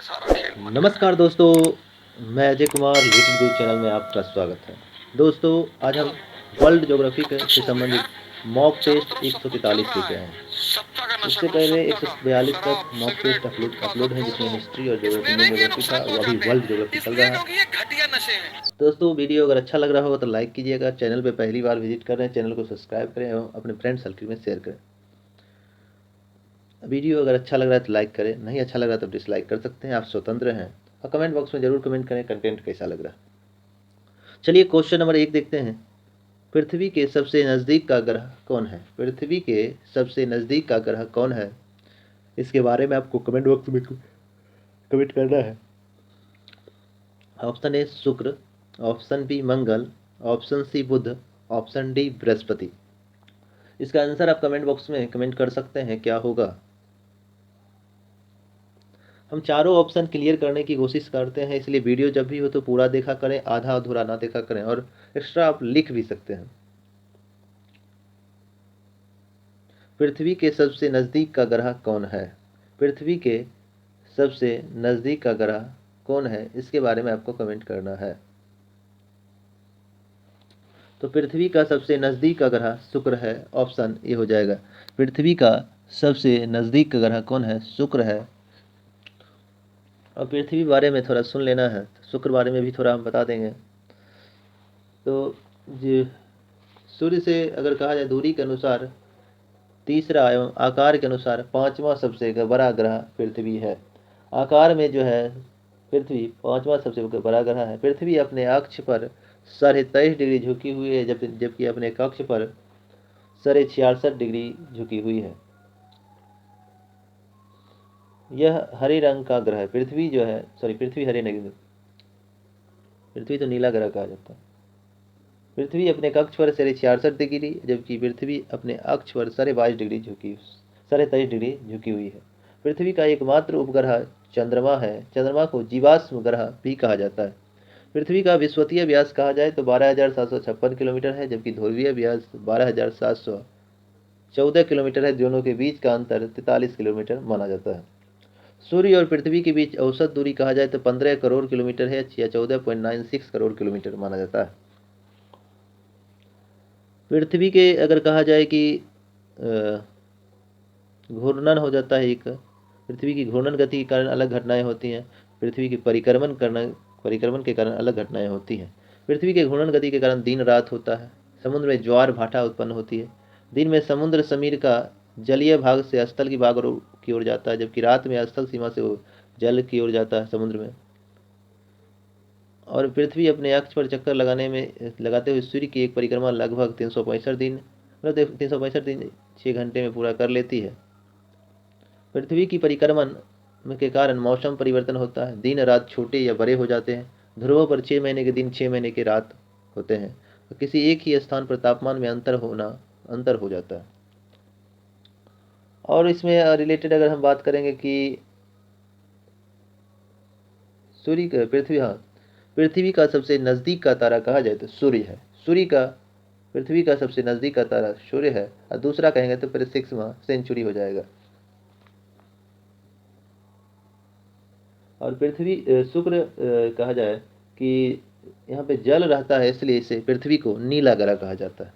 नमस्कार दोस्तों, मैं अजय कुमार लिटिल गुरु चैनल में आपका स्वागत है। दोस्तों, आज हम वर्ल्ड ज्योग्राफी से संबंधित मॉक टेस्ट 143 लेके आए हैं। इससे पहले 142 तक मॉक टेस्ट अपलोड है, जिसमें हिस्ट्री और ज्योग्राफी, इंडियन ज्योग्राफी था। वो अभी वर्ल्ड ज्योग्राफी चल रहा है। दोस्तों, वीडियो अगर अच्छा लग रहा हो तो लाइक कीजिएगा। चैनल पे पहली बार विजिट कर रहे हैं, चैनल को सब्सक्राइब करें एवं अपने फ्रेंड सर्कल में शेयर करें। वीडियो अगर अच्छा लग रहा है तो लाइक करें, नहीं अच्छा लग रहा तो डिसलाइक कर सकते हैं, आप स्वतंत्र हैं। और कमेंट बॉक्स में ज़रूर कमेंट करें कंटेंट कैसा लग रहा है। चलिए क्वेश्चन नंबर 1 देखते हैं। पृथ्वी के सबसे नज़दीक का ग्रह कौन है? पृथ्वी के सबसे नज़दीक का ग्रह कौन है? इसके बारे में आपको कमेंट बॉक्स में कमेंट करना है। ऑप्शन ए शुक्र, ऑप्शन बी मंगल, ऑप्शन सी बुध, ऑप्शन डी बृहस्पति। इसका आंसर आप कमेंट बॉक्स में कमेंट कर सकते हैं, क्या होगा। हम चारों ऑप्शन क्लियर करने की कोशिश करते हैं, इसलिए वीडियो जब भी हो तो पूरा देखा करें, आधा अधूरा ना देखा करें। और एक्स्ट्रा आप लिख भी सकते हैं। पृथ्वी के सबसे नज़दीक का ग्रह कौन है? पृथ्वी के सबसे नज़दीक का ग्रह कौन है, इसके बारे में आपको कमेंट करना है। तो पृथ्वी का सबसे नज़दीक का ग्रह शुक्र है, ऑप्शन ए हो जाएगा। पृथ्वी का सबसे नज़दीक का ग्रह कौन है? शुक्र है। और पृथ्वी बारे में थोड़ा सुन लेना है, तो शुक्र बारे में भी थोड़ा हम बता देंगे। तो जी, सूर्य से अगर कहा जाए दूरी के अनुसार तीसरा एवं आकार के अनुसार पांचवा सबसे बड़ा ग्रह पृथ्वी है। आकार में जो है पृथ्वी पांचवा सबसे बड़ा ग्रह है। पृथ्वी अपने अक्ष पर 23.5 डिग्री झुकी हुई है, जबकि अपने कक्ष पर 66.5 डिग्री झुकी हुई है। यह हरे रंग का ग्रह है। पृथ्वी जो है, पृथ्वी हरे नहीं, पृथ्वी तो नीला ग्रह कहा जाता है। पृथ्वी अपने कक्ष पर 66.5 डिग्री, जबकि पृथ्वी अपने अक्ष पर 23.5 डिग्री झुकी हुई है। पृथ्वी का एकमात्र उपग्रह चंद्रमा है। चंद्रमा को जीवाश्म ग्रह भी कहा जाता है। पृथ्वी का विषुवतीय व्यास कहा जाए तो 12,756 किलोमीटर है, जबकि ध्रुवीय व्यास 12,714 किलोमीटर है। दोनों के बीच का अंतर 43 किलोमीटर माना जाता है। सूर्य और पृथ्वी के बीच औसत दूरी कहा जाए तो 15 करोड़ किलोमीटर है, या 14.96 करोड़ किलोमीटर माना जाता है। पृथ्वी के अगर कहा जाए कि घूर्णन हो जाता है एक, पृथ्वी की घूर्णन गति के कारण अलग घटनाएं होती हैं। पृथ्वी की परिक्रमण के कारण अलग घटनाएं होती हैं। पृथ्वी के घूर्णन गति के कारण दिन रात होता है। समुद्र में ज्वार भाटा उत्पन्न होती है। दिन में समुद्र समीर का जलीय भाग से स्थल की भाग की ओर जाता है, जबकि रात में स्थल सीमा से वो जल की ओर जाता है, समुद्र में। और पृथ्वी अपने अक्ष पर चक्कर लगाते हुए सूर्य की एक परिक्रमा लगभग 365 दिन, मतलब 365 दिन 6 घंटे में पूरा कर लेती है। पृथ्वी की परिक्रमण के कारण मौसम परिवर्तन होता है। दिन रात छोटे या बड़े हो जाते हैं। ध्रुवों पर 6 महीने के दिन, 6 महीने के रात होते हैं। तो किसी एक ही स्थान पर तापमान में अंतर हो जाता है। और इसमें रिलेटेड अगर हम बात करेंगे कि पृथ्वी का सबसे नज़दीक का तारा कहा जाए तो सूर्य है। पृथ्वी का सबसे नज़दीक का तारा सूर्य है। और दूसरा कहेंगे तो फिर 6वां सेंचुरी हो जाएगा। और शुक्र कहा जाए कि यहाँ पे जल रहता है, इसलिए इसे पृथ्वी को नीला ग्रह कहा जाता है।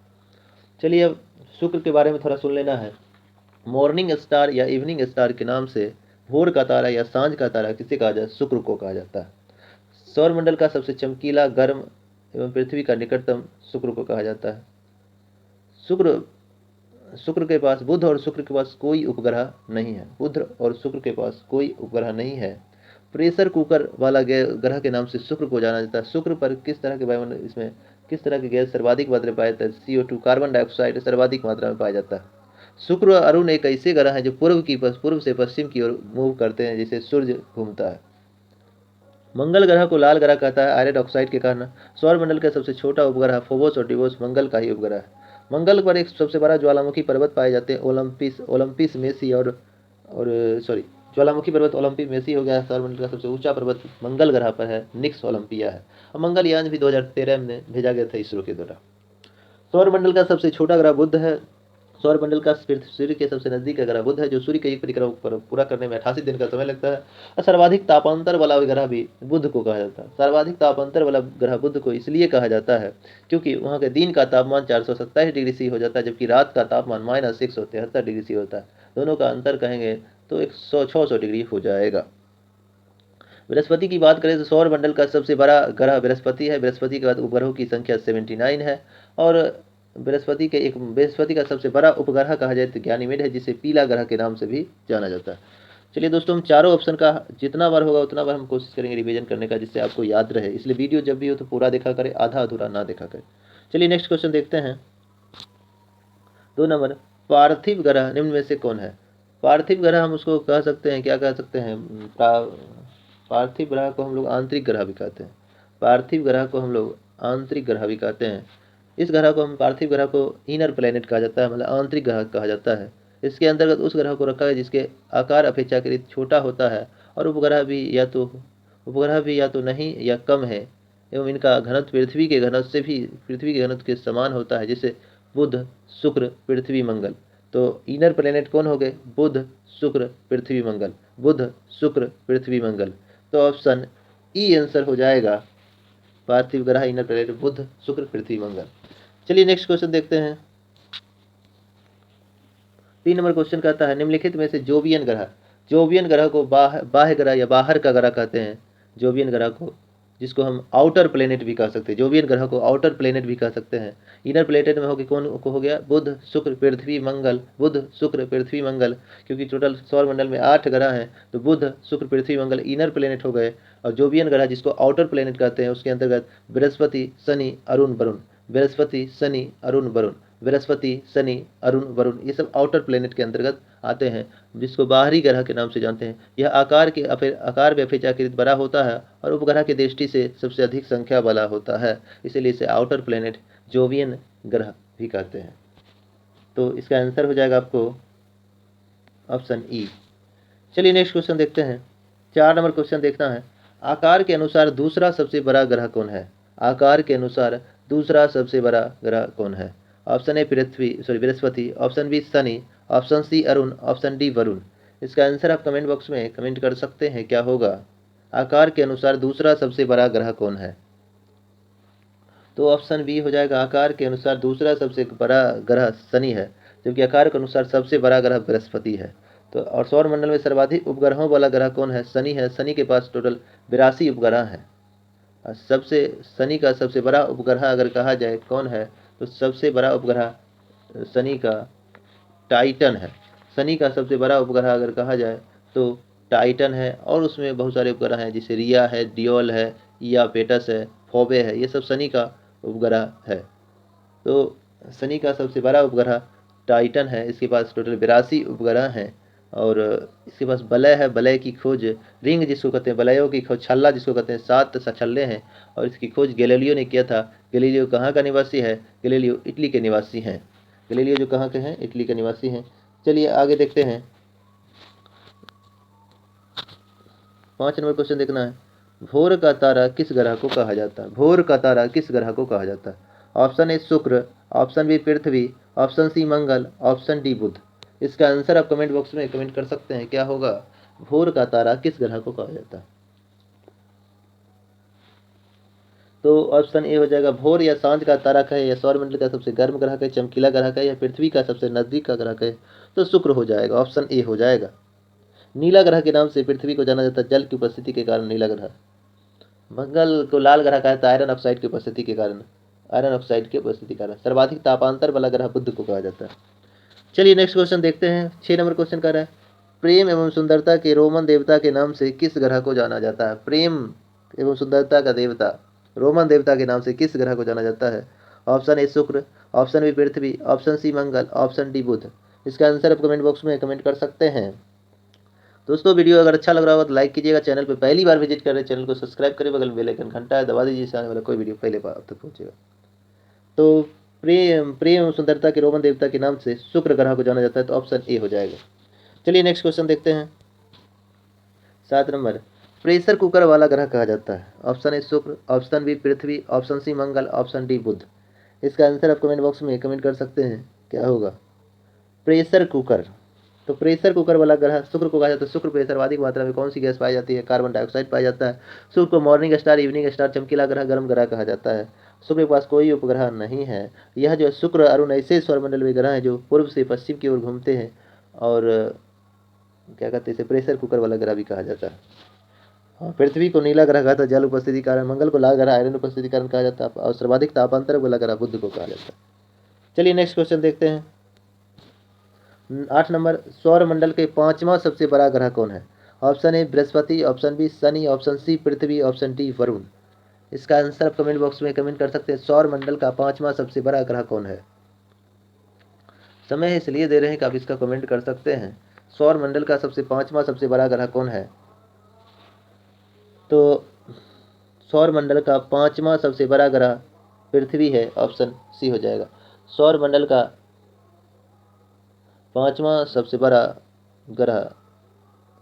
चलिए अब शुक्र के बारे में थोड़ा सुन लेना है। मॉर्निंग स्टार या इवनिंग स्टार के नाम से भोर का तारा या सांझ का तारा किसे कहा जाए? शुक्र को कहा जाता है। सौरमंडल का सबसे चमकीला, गर्म एवं पृथ्वी का निकटतम शुक्र को कहा जाता है। शुक्र के पास बुध और शुक्र के पास कोई उपग्रह नहीं है। बुध और शुक्र के पास कोई उपग्रह नहीं है। प्रेशर कुकर वाला ग्रह के नाम से शुक्र को जाना जाता है। शुक्र पर किस तरह के गैस सर्वाधिक मात्रा में पाया जाता है? CO2, कार्बन डाइऑक्साइड सर्वाधिक मात्रा में पाया जाता है। शुक्र और अरुण एक ऐसे ग्रह हैं जो पूर्व से पश्चिम की ओर मूव करते हैं, जैसे सूर्य घूमता है। मंगल ग्रह को लाल ग्रह कहता है आयरन ऑक्साइड के कारण। सौरमंडल का सबसे छोटा उपग्रह फोबोस और डिवोस मंगल का ही उपग्रह है। मंगल पर एक सबसे बड़ा ज्वालामुखी पर्वत पाए जाते हैं, ओलंपिस मेसी और ज्वालामुखी पर्वत ओलंपिस मेसी हो गया। सौरमंडल का सबसे ऊंचा पर्वत मंगल ग्रह पर है, निक्स ओलंपिया है। और मंगलयान भी 2013 में भेजा गया था इसरो के द्वारा। सौरमंडल का सबसे छोटा ग्रह बुध है। सौरमंडल का सूर्य के सबसे नजदीक का ग्रह बुध है, जो सूर्य के एक परिक्रमा पूरा करने में 88 दिन का समय लगता है। और सर्वाधिक तापांतर वाला ग्रह भी बुध को कहा जाता है। सर्वाधिक तापांतर वाला ग्रह बुध को इसलिए कहा जाता है क्योंकि वहाँ के दिन का तापमान 427 डिग्री सी हो जाता है, जबकि रात का तापमान -173 डिग्री सी होता है। दोनों का अंतर कहेंगे तो 600 डिग्री हो जाएगा। बृहस्पति की बात करें तो सौरमंडल का सबसे बड़ा ग्रह बृहस्पति है। बृहस्पति के बाद उपग्रहों की संख्या 79 है। और बृहस्पति का सबसे बड़ा उपग्रह कहा जाए तो गैनीमेड है, जिसे पीला ग्रह के नाम से भी जाना जाता है। चलिए दोस्तों, हम चारों ऑप्शन का जितना बार होगा उतना बार हम कोशिश करेंगे रिवीजन करने का, जिससे आपको याद रहे। इसलिए वीडियो जब भी हो तो पूरा देखा करें, आधा अधूरा ना देखा करें। चलिए नेक्स्ट क्वेश्चन देखते हैं। 2 नंबर, पार्थिव ग्रह निम्न में से कौन है? पार्थिव ग्रह हम उसको कह सकते हैं, क्या कह सकते हैं? पार्थिव ग्रह को हम लोग आंतरिक ग्रह भी कहते हैं। पार्थिव ग्रह को हम लोग आंतरिक ग्रह भी कहते हैं। इस ग्रह को हम पार्थिव ग्रह को इनर प्लेनेट कहा जाता है, मतलब आंतरिक ग्रह कहा जाता है। इसके अंतर्गत उस ग्रह को रखा है जिसके आकार अपेक्षाकृत छोटा होता है और उपग्रह भी या तो नहीं या कम है, एवं इनका घनत्व पृथ्वी के घनत्व के समान होता है, जैसे बुध, शुक्र, पृथ्वी, मंगल। तो इनर प्लेनेट कौन हो गए? बुध, शुक्र, पृथ्वी, मंगल। बुध, शुक्र, पृथ्वी, मंगल। तो ऑप्शन ई आंसर हो जाएगा। पार्थिव ग्रह इनर प्लेनेट बुध, शुक्र, पृथ्वी, मंगल। चलिए नेक्स्ट क्वेश्चन देखते हैं। 3 नंबर क्वेश्चन कहता है, निम्नलिखित में से जोवियन ग्रह को बाह्य ग्रह या बाहर का ग्रह कहते हैं। जोवियन ग्रह को, जिसको हम आउटर प्लेनेट भी कह सकते हैं, जोवियन ग्रह को आउटर प्लेनेट भी कह सकते हैं। इनर प्लेनेट में हो गया कौन को हो गया? बुध, शुक्र, पृथ्वी, मंगल। बुध, शुक्र, पृथ्वी, मंगल, क्योंकि टोटल सौरमंडल में 8 ग्रह हैं, तो बुध, शुक्र, पृथ्वी, मंगल इनर प्लेनेट हो गए। और जोवियन ग्रह जिसको आउटर प्लेनेट कहते हैं, उसके अंतर्गत बृहस्पति, शनि, अरुण, वरुण। बृहस्पति, शनि, अरुण, वरुण। बृहस्पति, शनि, अरुण, वरुण, ये सब आउटर प्लेनेट के अंतर्गत आते हैं, जिसको बाहरी ग्रह के नाम से जानते हैं। यह आकार में अपेक्षाकृत बड़ा होता है और उपग्रह की दृष्टि से सबसे अधिक संख्या वाला होता है, इसीलिए इसे आउटर प्लेनेट जोवियन ग्रह भी कहते हैं। तो इसका आंसर हो जाएगा आपको ऑप्शन ई। चलिए नेक्स्ट क्वेश्चन देखते हैं। 4 नंबर क्वेश्चन देखना है, आकार के अनुसार दूसरा सबसे बड़ा ग्रह कौन है? आकार के अनुसार दूसरा सबसे बड़ा ग्रह कौन है? ऑप्शन ए बृहस्पति, ऑप्शन बी शनि, option C Arun, option D वरुण। इसका आंसर आप कमेंट बॉक्स में कमेंट कर सकते हैं, क्या होगा? आकार के अनुसार दूसरा सबसे बड़ा ग्रह कौन है? तो ऑप्शन बी हो जाएगा, आकार के अनुसार दूसरा सबसे बड़ा ग्रह शनि है, जबकि आकार के अनुसार सबसे बड़ा ग्रह बृहस्पति है। तो और सौरमंडल में सर्वाधिक उपग्रहों वाला ग्रह कौन है? शनि है। शनि के पास टोटल 82 उपग्रह हैं। शनि का सबसे बड़ा उपग्रह अगर कहा जाए कौन है, तो सबसे बड़ा उपग्रह शनि का टाइटन है। शनि का सबसे बड़ा उपग्रह अगर कहा जाए तो टाइटन है, और उसमें बहुत सारे उपग्रह हैं, जैसे रिया है, डियोल है, ईयापेटस है, फोबे है, ये सब शनि का उपग्रह है। तो शनि का सबसे बड़ा उपग्रह टाइटन है। इसके पास टोटल 82 उपग्रह हैं। और इसके पास वलय है, वलय की खोज, रिंग जिसको कहते हैं, वलयों की खोज, छल्ला जिसको कहते हैं, 7 छल्ले हैं, और इसकी खोज गैलीलियो ने किया था। गैलीलियो कहाँ का निवासी है? गैलीलियो इटली के निवासी हैं। गैलीलियो जो कहाँ के हैं? इटली के निवासी हैं। चलिए आगे देखते हैं। 5 नंबर क्वेश्चन देखना है, भोर का तारा किस ग्रह को कहा जाता है? भोर का तारा किस ग्रह को कहा जाता है? ऑप्शन ए शुक्र, ऑप्शन बी पृथ्वी, ऑप्शन सी मंगल, ऑप्शन डी बुध। इसका आंसर आप कमेंट बॉक्स में कमेंट कर सकते हैं, क्या होगा? भोर का तारा किस ग्रह को कहा जाता है? तो ऑप्शन ए हो जाएगा, भोर या सांझ का तारा कहे, या सौरमंडल का सबसे गर्म ग्रह कहे, चमकीला ग्रह कहे, या पृथ्वी का सबसे नजदीक का ग्रह कहे, तो शुक्र हो जाएगा। ऑप्शन ए हो जाएगा। नीला ग्रह के नाम से पृथ्वी को जाना जाता है, जल की उपस्थिति के कारण नीला ग्रह। मंगल को लाल ग्रह कहा जाता है, आयरन ऑक्साइड की उपस्थिति के कारण। सर्वाधिक तापांतर वाला ग्रह बुध को कहा जाता है। चलिए नेक्स्ट क्वेश्चन देखते हैं। 6 नंबर क्वेश्चन कह रहा है, प्रेम एवं सुंदरता के रोमन देवता के नाम से किस ग्रह को जाना जाता है? प्रेम एवं सुंदरता का देवता रोमन देवता के नाम से किस ग्रह को जाना जाता है? ऑप्शन ए शुक्र, ऑप्शन बी पृथ्वी, ऑप्शन सी मंगल, ऑप्शन डी बुध। इसका आंसर आप कमेंट बॉक्स में कमेंट कर सकते हैं। दोस्तों वीडियो अगर अच्छा लग रहा होगा तो लाइक कीजिएगा। चैनल पे पहली बार विजिट कर रहे हैं, चैनल को सब्सक्राइब करिए, बगल में बेल आइकन घंटा है दबा दीजिए, इससे आने वाला कोई वीडियो पहले आप तक पहुंचेगा। तो प्रेम एवं सुंदरता के रोमन देवता के नाम से शुक्र ग्रह को जाना जाता है, तो ऑप्शन ए हो जाएगा। चलिए नेक्स्ट क्वेश्चन देखते हैं। 7 नंबर, प्रेशर कुकर वाला ग्रह कहा जाता है। ऑप्शन ए शुक्र, ऑप्शन बी पृथ्वी, ऑप्शन सी मंगल, ऑप्शन डी बुध। इसका आंसर आप कमेंट बॉक्स में कमेंट कर सकते हैं, क्या होगा? Pressure cooker. तो प्रेशर कुकर वाला ग्रह शुक्र को कहा जाता है। शुक्र पर सर्वाधिक मात्रा में कौन सी गैस पाई जाती है? कार्बन डाइऑक्साइड पाया जाता है। शुक्र को मॉर्निंग स्टार, इवनिंग स्टार, चमकीला ग्रह, गर्म ग्रह कहा जाता है। शुक्र के पास कोई उपग्रह नहीं है। यह जो शुक्र अरुण ऐसे सौरमंडल में ग्रह हैं जो पूर्व से पश्चिम की ओर घूमते हैं, और क्या कहते हैं इसे, प्रेशर कुकर वाला ग्रह भी कहा जाता है। हाँ, पृथ्वी को नीला ग्रह कहा था जल उपस्थिति कारण, मंगल को लाल ग्रह आयरन उपस्थिति कारण कहा जाता है, और सर्वाधिक तापांतर वाला ग्रह बुध को कहा जाता है। चलिए नेक्स्ट क्वेश्चन देखते हैं। 8 नंबर, सौर मंडल के 5वां सबसे बड़ा ग्रह कौन है? ऑप्शन ए बृहस्पति, ऑप्शन बी शनि, ऑप्शन सी पृथ्वी, ऑप्शन डी वरुण। इसका आंसर आप कमेंट बॉक्स में कमेंट कर सकते हैं। सौर मंडल का 5वां सबसे बड़ा ग्रह कौन है? समय इसलिए दे रहे हैं कि आप इसका कमेंट कर सकते हैं। सौर मंडल का 5वां सबसे बड़ा ग्रह कौन है? तो सौर मंडल का 5वां सबसे बड़ा ग्रह पृथ्वी है, ऑप्शन सी हो जाएगा। सौर मंडल का 5वां सबसे बड़ा ग्रह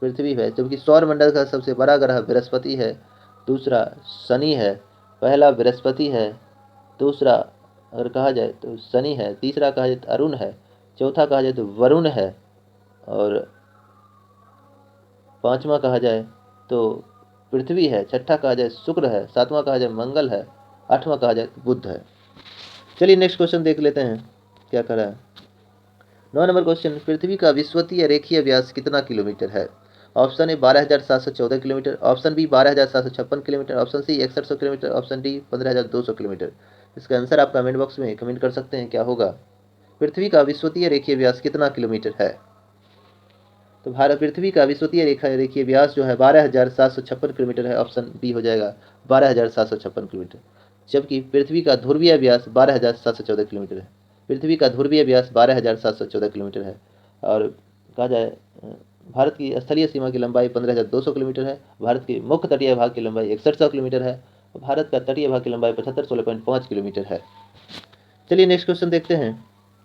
पृथ्वी है, जबकि सौर मंडल का सबसे बड़ा ग्रह बृहस्पति है, दूसरा शनि है। पहला बृहस्पति है, दूसरा अगर कहा जाए तो शनि है, तीसरा कहा जाए तो अरुण है, चौथा कहा जाए तो वरुण है, और 5वां कहा जाए तो पृथ्वी है, छठा कहा जाए शुक्र है, 7वां कहा जाए मंगल है, 8वां कहा जाए तो बुध है। चलिए नेक्स्ट क्वेश्चन देख लेते हैं क्या कर रहा है। 9 नंबर क्वेश्चन, पृथ्वी का विषुवतीय रेखीय व्यास कितना किलोमीटर है? Option A 12,714 kilometre, option B 12,756 kilometre, option C 6100 kilometre, option D 15,200 kilometre. इसका आंसर आप कमेंट बॉक्स में कमेंट कर सकते हैं, क्या होगा? पृथ्वी का विषुवतीय रेखीय व्यास कितना किलोमीटर है? तो भारत पृथ्वी का विषुवतीय रेखीय व्यास जो है 12,756 किलोमीटर है, ऑप्शन बी हो जाएगा 12,756 किलोमीटर। जबकि पृथ्वी का ध्रुवीय व्यास 12,714 किलोमीटर है। पृथ्वी का ध्रुवीय व्यास 12,714 किलोमीटर है। और कहा जाए भारत की स्थलीय सीमा की लंबाई 15,200 किलोमीटर है। भारत के मुख्य तटीय भाग की लंबाई 6100 किलोमीटर है। भारत का तटीय भाग की लंबाई 7516.5 किलोमीटर है। चलिए नेक्स्ट क्वेश्चन देखते हैं।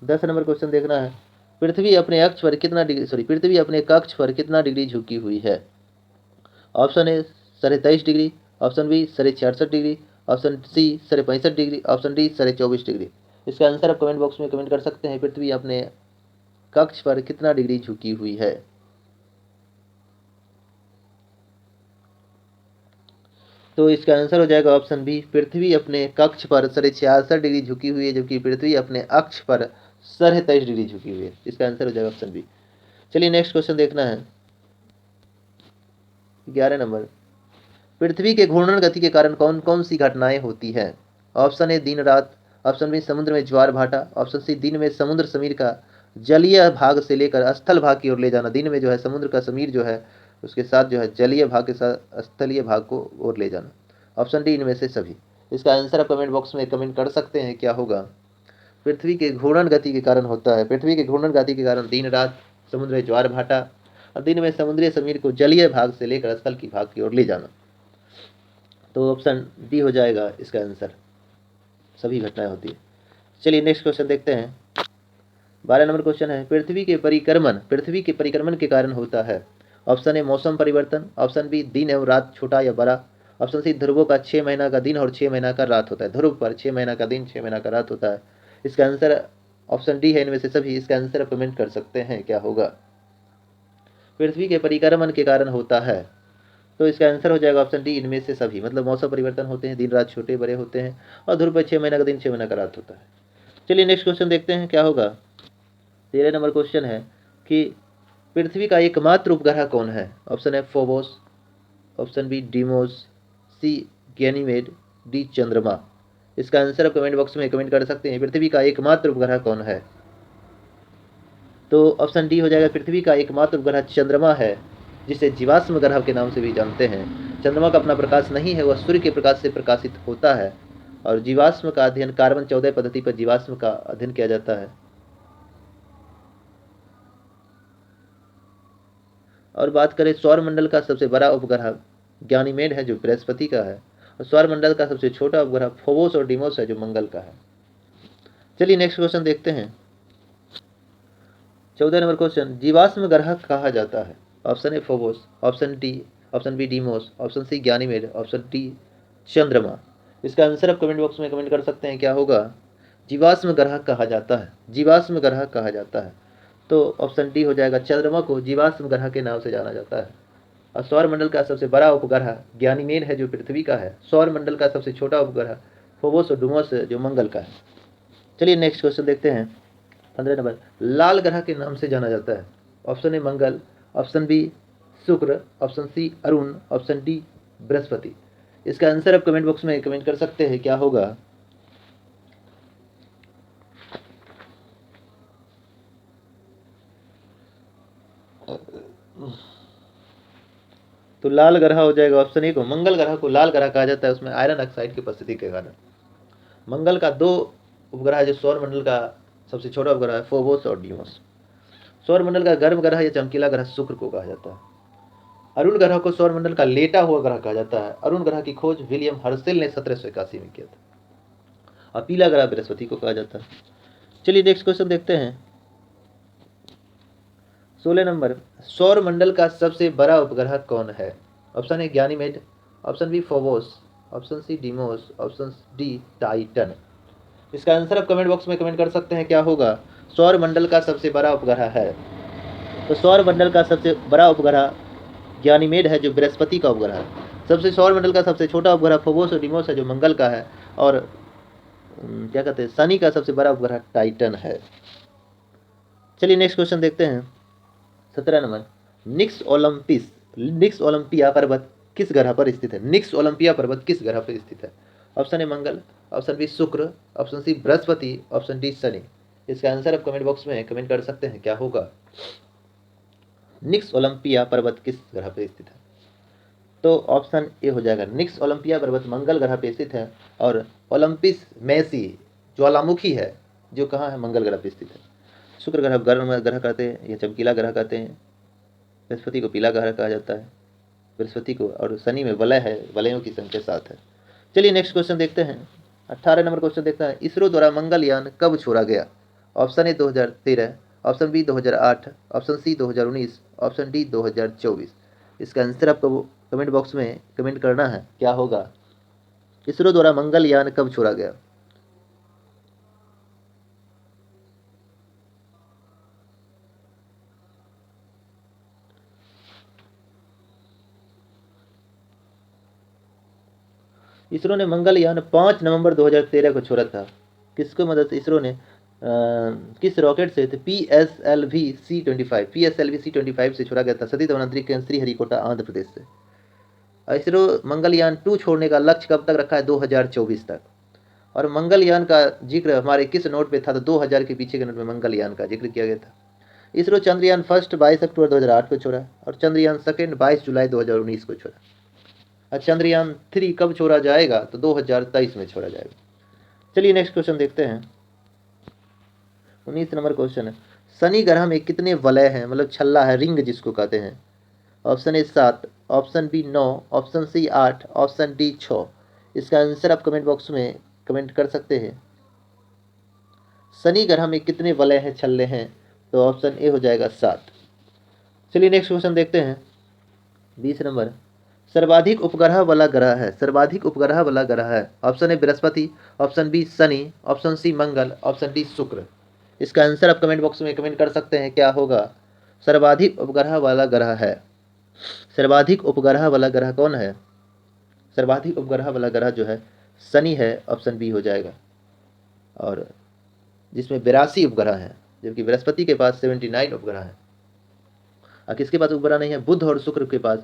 10 नंबर क्वेश्चन देखना है। पृथ्वी अपने अक्ष पर कितना डिग्री पृथ्वी अपने कक्ष पर कितना डिग्री झुकी हुई है? Option A 23.5 degree, option B 66 degree, option C 65 degree, option D 24 degree. इसका आंसर आप कमेंट बॉक्स में कमेंट कर सकते हैं। पृथ्वी अपने कक्ष पर कितना डिग्री झुकी हुई है? तो इसका आंसर हो जाएगा ऑप्शन बी, पृथ्वी अपने कक्ष पर 66 डिग्री झुकी हुई है, जबकि पृथ्वी अपने अक्ष पर 23.5 डिग्री झुकी हुई है। इसका आंसर हो जाएगा ऑप्शन बी। चलिए नेक्स्ट क्वेश्चन देखना है। 11 नंबर, पृथ्वी के घूर्णन गति के कारण कौन कौन सी घटनाएं होती हैं? ऑप्शन ए दिन रात, ऑप्शन बी समुद्र में ज्वार भाटा, ऑप्शन सी दिन में समुद्र समीर का जलीय भाग से लेकर स्थल भाग की ओर ले जाना। दिन में जो है समुद्र का समीर जो है उसके साथ जो है जलीय भाग के साथ स्थलीय भाग को ओर ले जाना। ऑप्शन डी इनमें से सभी। इसका आंसर आप कमेंट बॉक्स में कमेंट कर सकते हैं, क्या होगा? पृथ्वी के घूर्णन गति के कारण होता है। पृथ्वी के घूर्णन गति के कारण दिन रात, समुद्र में ज्वार भाटा, और दिन में समुद्री समीर को जलीय भाग से लेकर स्थल की भाग की ओर ले जाना। तो ऑप्शन डी हो जाएगा इसका आंसर, सभी घटनाएं होती है। चलिए नेक्स्ट क्वेश्चन देखते हैं। 12 नंबर क्वेश्चन है, पृथ्वी के परिक्रमण के कारण होता है। ऑप्शन ए मौसम परिवर्तन, ऑप्शन बी दिन एवं रात छोटा या बड़ा, ऑप्शन सी ध्रुवों का 6 महीना का दिन और 6 महीना का रात होता है। ध्रुव पर 6 महीना का दिन 6 महीना का रात होता है। इसका आंसर ऑप्शन डी है, इनमें से सभी। इसका आंसर कमेंट कर सकते हैं, क्या होगा? पृथ्वी के परिक्रमण के कारण होता है। तो इसका आंसर हो जाएगा ऑप्शन डी, इनमें से सभी। मतलब मौसम परिवर्तन होते हैं, दिन रात छोटे बड़े होते हैं, और ध्रुव पर 6 महीना का दिन 6 महीना का रात होता है। चलिए नेक्स्ट क्वेश्चन देखते हैं, क्या होगा? 13 नंबर क्वेश्चन है कि पृथ्वी का एकमात्र उपग्रह कौन है? ऑप्शन है फोबोस, ऑप्शन बी डीमोस, सी गैनीमेड, डी चंद्रमा। इसका आंसर आप कमेंट बॉक्स में कमेंट कर सकते हैं। पृथ्वी का एकमात्र उपग्रह कौन है? तो ऑप्शन डी हो जाएगा, पृथ्वी का एकमात्र उपग्रह चंद्रमा है, जिसे जीवाश्म ग्रह के नाम से भी जानते हैं। चंद्रमा का अपना प्रकाश नहीं है, वह सूर्य के प्रकाश से प्रकाशित होता है, और जीवाश्म का अध्ययन कार्बन 14 पद्धति पर जीवाश्म का अध्ययन किया जाता है। और बात करें सौरमंडल का सबसे बड़ा उपग्रह गैनीमेड है, जो बृहस्पति का है, और सौरमंडल का सबसे छोटा उपग्रह फोबोस और डीमोस है, जो मंगल का है। चलिए नेक्स्ट क्वेश्चन देखते हैं। 14 नंबर क्वेश्चन, जीवाश्म ग्रह कहा जाता है। Option A Phobos, option B Deimos, option C Ganymede, option D चंद्रमा। इसका आंसर आप कमेंट बॉक्स में कमेंट कर सकते हैं, क्या होगा? जीवाश्म ग्रह कहा जाता है, जीवाश्म ग्रह कहा जाता है। तो ऑप्शन डी हो जाएगा, चंद्रमा को जीवाश्म ग्रह के नाम से जाना जाता है। और सौर मंडल का सबसे बड़ा उपग्रह गैनीमेड है जो पृथ्वी का है। सौर मंडल का सबसे छोटा उपग्रह फोबोस और डूमोस जो मंगल का है। चलिए नेक्स्ट क्वेश्चन देखते हैं। 15 नंबर, लाल ग्रह के नाम से जाना जाता है। Option A Mangal, option B Shukra, option C Arun, option D Brihaspati. इसका आंसर आप कमेंट बॉक्स में कमेंट कर सकते हैं, क्या होगा। तो लाल ग्रह हो जाएगा ऑप्शन ए को। मंगल ग्रह को लाल ग्रह कहा जाता है, उसमें आयरन ऑक्साइड की उपस्थिति के कारण। मंगल का 2 उपग्रह है जो सौर मंडल का सबसे छोटा उपग्रह है, फोबोस और डीमोस। सौर मंडल का गर्म ग्रह या चमकीला ग्रह शुक्र को कहा जाता है। अरुण ग्रह को सौर मंडल का लेटा हुआ ग्रह कहा जाता है। अरुण ग्रह की खोज विलियम हर्शेल ने 1781 में किया था। और पीला ग्रह बृहस्पति को कहा जाता है। चलिए नेक्स्ट क्वेश्चन देखते हैं। 16 नंबर, सौर मंडल का सबसे बड़ा उपग्रह कौन है। Option A Ganymede, option B Phobos, option C Deimos, option D Titan. इसका आंसर आप कमेंट बॉक्स में कमेंट कर सकते हैं, क्या होगा। सौर मंडल का सबसे बड़ा उपग्रह है, तो सौर मंडल का सबसे बड़ा उपग्रह गैनीमेड है जो बृहस्पति का उपग्रह है। सबसे सौर मंडल का सबसे छोटा उपग्रह फोबोस और डीमोस है जो मंगल का है। और क्या कहते हैं, शनि का सबसे बड़ा उपग्रह टाइटन है। चलिए नेक्स्ट क्वेश्चन देखते हैं। 17 नंबर, निक्स ओलंपिया पर्वत किस ग्रह पर स्थित है। निक्स ओलंपिया पर्वत किस ग्रह पर स्थित है। Option A Mangal, option B Shukra, option C Brihaspati, option D Shani. इसका आंसर आप कमेंट बॉक्स में कमेंट कर सकते हैं, क्या होगा। निक्स ओलंपिया पर्वत किस ग्रह पर स्थित है। तो ऑप्शन ए हो जाएगा, निक्स ओलंपिया पर्वत मंगल ग्रह पर स्थित है। और ओलंपिस मैसी ज्वालामुखी है जो कहाँ है, मंगल ग्रह पर स्थित है। शुक्र ग्रह गर्म ग्रह कहते हैं या चमकीला ग्रह कहते हैं। बृहस्पति को पीला ग्रह कहा जाता है बृहस्पति को। और शनि में वलय है, वलयों की संख्या 7 है। चलिए नेक्स्ट क्वेश्चन देखते हैं। 18 नंबर क्वेश्चन देखते हैं। इसरो द्वारा मंगलयान कब छोड़ा गया। Option A 2013, option B 2008, option C 2019, option D 2024। इसका आंसर आपको कमेंट बॉक्स में कमेंट करना है, क्या होगा। इसरो द्वारा मंगलयान कब छोड़ा गया। इसरो ने मंगलयान 5 नवंबर 2013 को छोड़ा था। किसको मदद से इसरो ने किस रॉकेट से। PSLV C-25 से छोड़ा गया था। सतीश धवन अंतरिक्ष केंद्र श्रीहरिकोटा आंध्र प्रदेश से। इसरो मंगलयान 2 छोड़ने का लक्ष्य कब तक रखा है, 2024 तक। और मंगलयान का जिक्र हमारे किस नोट पे था, तो 2000 के पीछे के नोट में मंगलयान का जिक्र किया गया था। इसरो चंद्रयान फर्स्ट 22 अक्टूबर 2008 को छोड़ा और चंद्रयान सेकेंड 22 जुलाई 2019 को छोड़ा। और चंद्रयान 3 कब छोड़ा जाएगा, तो 2023 में छोड़ा जाएगा। चलिए नेक्स्ट क्वेश्चन देखते हैं। 19 नंबर क्वेश्चन है, शनि ग्रह में कितने वलय हैं, मतलब छल्ला है, रिंग जिसको कहते हैं। Option A 7, option B 9, option C 8, option D 6। इसका आंसर आप कमेंट बॉक्स में कमेंट कर सकते हैं। शनि ग्रह में कितने वलय हैं, छल्ले हैं, तो ऑप्शन ए हो जाएगा 7। चलिए नेक्स्ट क्वेश्चन देखते हैं। 20 नंबर, सर्वाधिक उपग्रह वाला ग्रह है, सर्वाधिक उपग्रह वाला ग्रह है। ऑप्शन ए बृहस्पति, ऑप्शन बी शनि, ऑप्शन सी मंगल, ऑप्शन डी शुक्र। इसका आंसर आप कमेंट बॉक्स में कमेंट कर सकते हैं, क्या होगा। सर्वाधिक उपग्रह वाला ग्रह है, सर्वाधिक उपग्रह वाला ग्रह कौन है। सर्वाधिक उपग्रह वाला ग्रह जो है शनि है, ऑप्शन बी हो जाएगा। और जिसमें 82 उपग्रह हैं, जबकि बृहस्पति के पास 79 उपग्रह हैं। और किसके पास उपग्रह नहीं है, बुध और शुक्र के पास,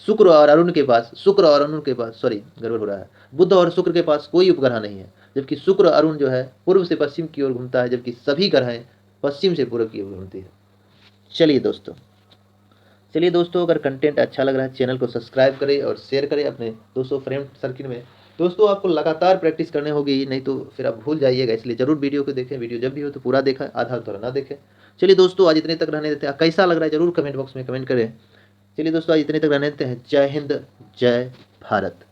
शुक्र और अरुण के पास, गड़बड़ हो रहा है। बुध और शुक्र के पास कोई उपग्रह नहीं है, जबकि शुक्र और अरुण जो है पूर्व से पश्चिम की ओर घूमता है, जबकि सभी ग्रह पश्चिम से पूर्व की ओर घूमती है। चलिए दोस्तों, अगर कंटेंट अच्छा लग रहा है चैनल को सब्सक्राइब करें और शेयर करें अपने दोस्तों फ्रेंड सर्किल में। दोस्तों आपको लगातार प्रैक्टिस करने होगी, नहीं तो फिर आप भूल जाइएगा, इसलिए जरूर वीडियो को देखें। वीडियो जब भी हो तो पूरा देखा, आधा थोड़ा ना देखें। चलिए दोस्तों, आज इतने तक रहने देते हैं। कैसा लग रहा है जरूर कमेंट बॉक्स में कमेंट करें। चलिए दोस्तों, आज इतने तक रहने देते हैं। जय हिंद, जय भारत।